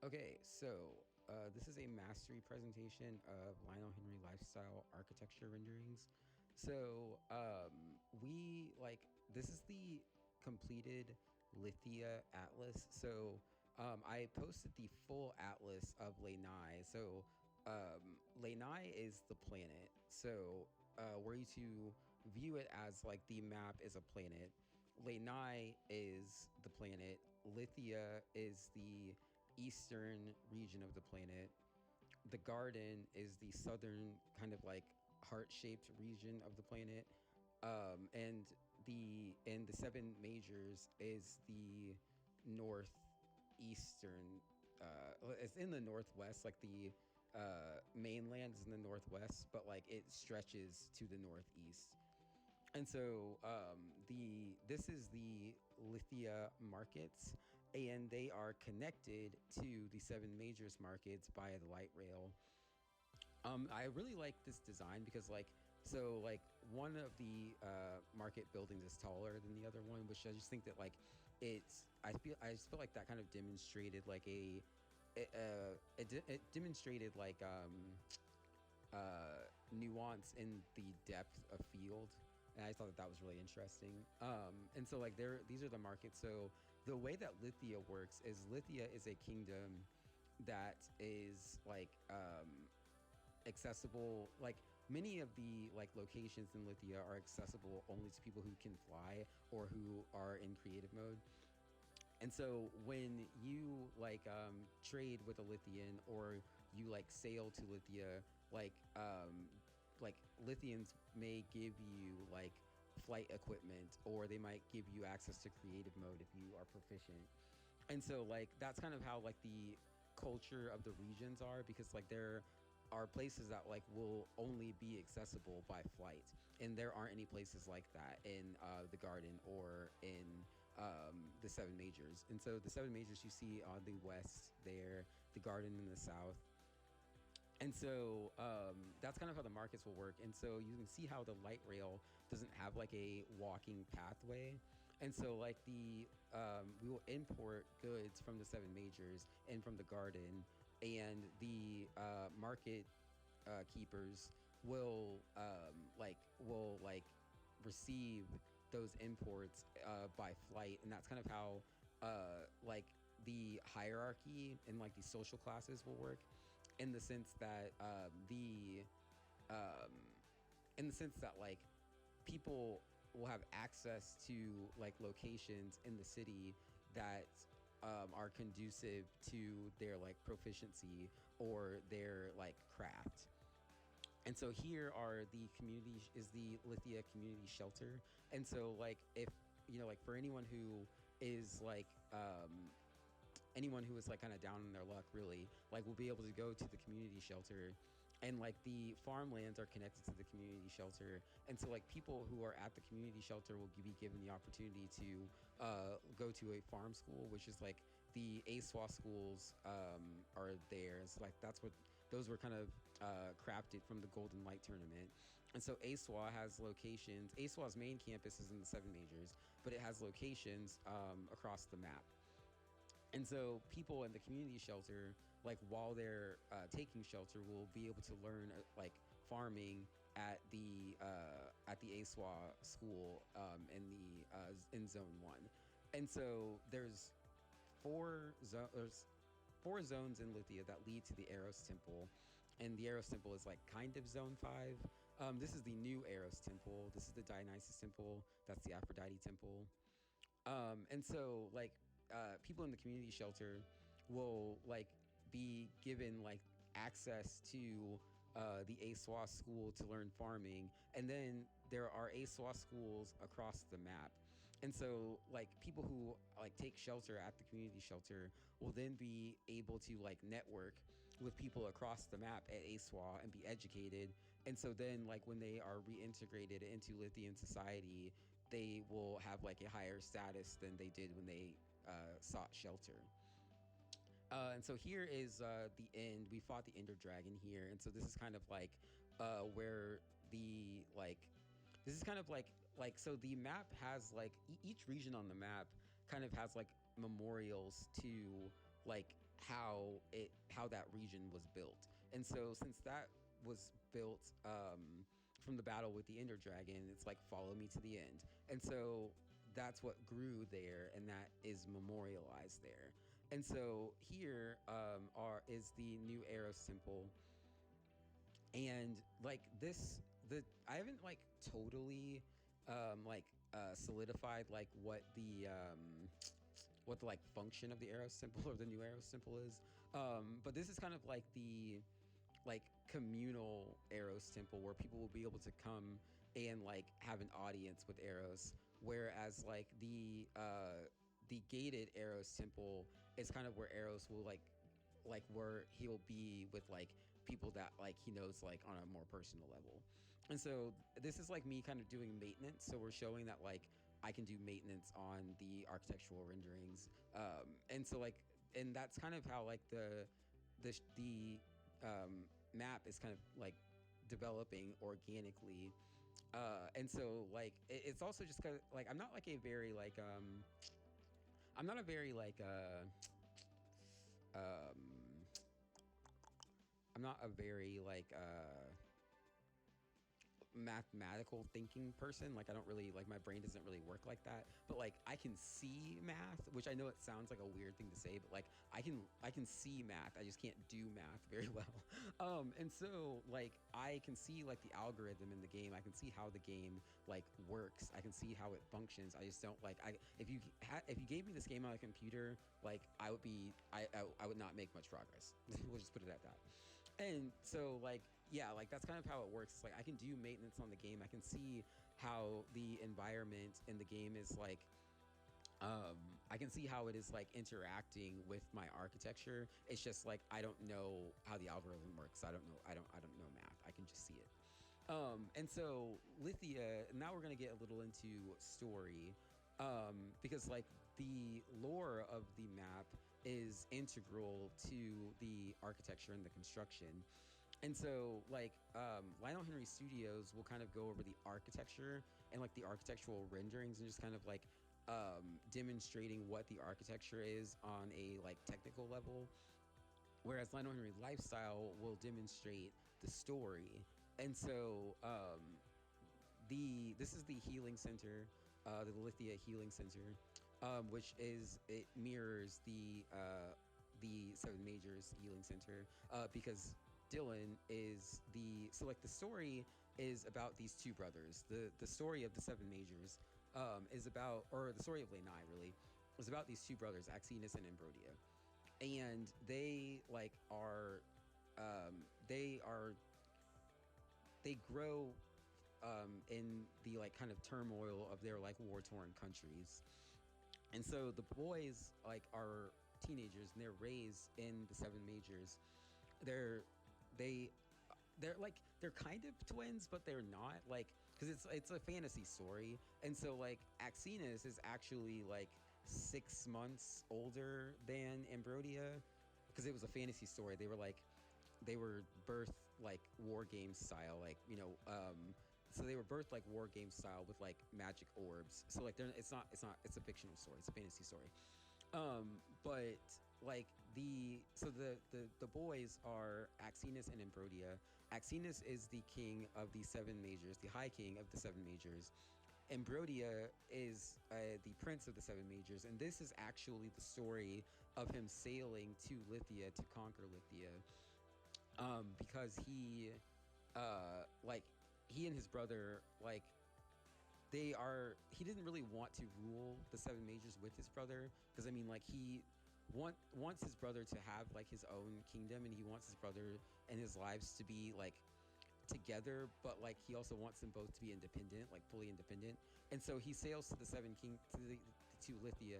Okay, so this is a mastery presentation of Lionel Henry lifestyle architecture renderings. So we like this is the completed Lithia atlas. So I posted the full atlas of Lanai. So Lanai is the planet. So were you to view it as like the map is a planet, Lanai is the planet, Lithia is the eastern region of the planet. The garden is the southern kind of like heart-shaped region of the planet. And the seven majors is the northeastern. It's in the northwest, like the mainland is in the northwest, but like it stretches to the northeast. And so the this is the Lithia markets, and they are connected to the seven majors markets by the light rail. I really like this design because like one of the market buildings is taller than the other one, which I just think that like I just feel like that kind of demonstrated like it demonstrated like nuance in the depth of field, and I thought that that was really interesting. And so like these are the markets. So the way that Lithia works is Lithia is a kingdom that is like accessible. Like many of the like locations in Lithia are accessible only to people who can fly or who are in creative mode. And so when you like trade with a Lithian or you like sail to Lithia, like Lithians may give you like flight equipment, or they might give you access to creative mode if you are proficient. And so like that's kind of how like the culture of the regions are, because like there are places that like will only be accessible by flight, and there aren't any places like that in the garden or in the seven majors. And so the seven majors you see on the west there, the garden in the south. And so that's kind of how the markets will work. And so you can see how the light rail doesn't have like a walking pathway. And so like we will import goods from the seven majors and from the garden, and the market keepers will receive those imports by flight. And that's kind of how like the hierarchy and like the social classes will work, in the sense that um, in the sense that like people will have access to like locations in the city that are conducive to their like proficiency or their like craft. And so here are the community is the Lithia community shelter. And so like if like for is like anyone who is like kind of down in their luck, really, like will be able to go to the community shelter, and like the farmlands are connected to the community shelter. And so like people who are at the community shelter will be given the opportunity to go to a farm school, which is like the ASWA schools are there. It's like that's what those were kind of crafted from the Golden Light tournament. And so ASWA has locations. ASWA's main campus is in the seven majors, but it has locations across the map. And so people in the community shelter, like while they're taking shelter, will be able to learn like farming at the ASWA school in zone one. And so there's four zones in Lithia that lead to the Eros Temple, and the Eros Temple is like kind of zone five. This is the new Eros Temple. This is the Dionysus Temple. That's the Aphrodite Temple. And so like people in the community shelter will like be given like access to the ASWA school to learn farming, and then there are ASWA schools across the map. And so like people who like take shelter at the community shelter will then be able to like network with people across the map at ASWA and be educated. And so then like when they are reintegrated into Lithian society, they will have like a higher status than they did when they sought shelter. And so here is the end. We fought the Ender Dragon here, and so this is kind of like where the like this is kind of like so the map has like each region on the map kind of has like memorials to like how that region was built. And so since that was built from the battle with the Ender Dragon, it's like follow me to the end. And so that's what grew there, and that is memorialized there. And so here are is the new Eros Temple, and like this the I haven't like totally solidified like what the like function of the Eros Temple or the new Eros Temple is. But this is kind of like the like communal Eros Temple where people will be able to come and like have an audience with Eros, whereas like the gated Eros Temple is kind of where Eros will like where he'll be with like people that like he knows like on a more personal level. And so this is like me kind of doing maintenance. So we're showing that like I can do maintenance on the architectural renderings. And so like and that's kind of how like the map is kind of like developing organically. And so like it's also just kind of like I'm not a very like um I'm not a very like mathematical thinking person. Like I don't really like my brain doesn't really work like that. But like I can see math, which I know it sounds like a weird thing to say, but like I can see math. I just can't do math very well. And so like I can see like the algorithm in the game. I can see how the game like works. I can see how it functions. I just don't like I if you gave me this game on a computer, like I would not make much progress. We'll just put it at that. And so like yeah, like that's kind of how it works. It's like I can do maintenance on the game. I can see how the environment in the game is like I can see how it is like interacting with my architecture. It's just like I don't know how the algorithm works. I don't know math. I can just see it. And so Lithia, now we're gonna get a little into story, because like the lore of the map is integral to the architecture and the construction. And so like Lionel Henry Studios will kind of go over the architecture and like the architectural renderings and just kind of like demonstrating what the architecture is on a like technical level, whereas Lionel Henry Lifestyle will demonstrate the story. And so the this is the healing center, the Lithia Healing Center, which is it mirrors the Seven Majors Healing Center, because Dylan is the story is about these two brothers. The story of the Seven Majors is about, or the story of Lanai really is about these two brothers, Axenus and Ambrodia, and they like are they are they grow in the like kind of turmoil of their like war torn countries. And so the boys like are teenagers and they're raised in the Seven Majors. They're they they're like they're kind of twins, but they're not, like, because it's a fantasy story. And so like Axenus is actually like 6 months older than Ambrodia, because it was a fantasy story. They were birthed like war game style, like so they were birthed like war game style with like magic orbs. So like it's a fictional story. It's a fantasy story. But like the boys are Axenus and Ambrodia. Axenus is the king of the Seven Majors, the High King of the Seven Majors. Ambrodia is the Prince of the Seven Majors, and this is actually the story of him sailing to Lithia to conquer Lithia, because like he and his brother like he didn't really want to rule the Seven Majors with his brother, because I mean like he wants his brother to have like his own kingdom, and he wants his brother and his lives to be like together, but like he also wants them both to be independent, like fully independent. And so he sails to the to Lithia,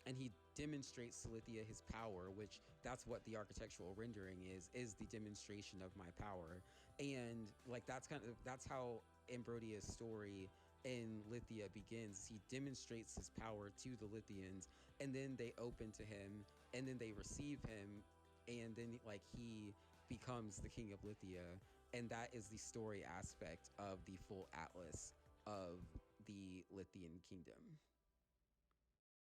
and he demonstrates to Lithia his power, which that's what the architectural rendering is the demonstration of my power. And like that's how Ambrodia's story in Lithia begins. He demonstrates his power to the Lithians, and then they open to him, and then they receive him, and then like he becomes the king of Lithia. And that is the story aspect of the full atlas of the Lithian kingdom.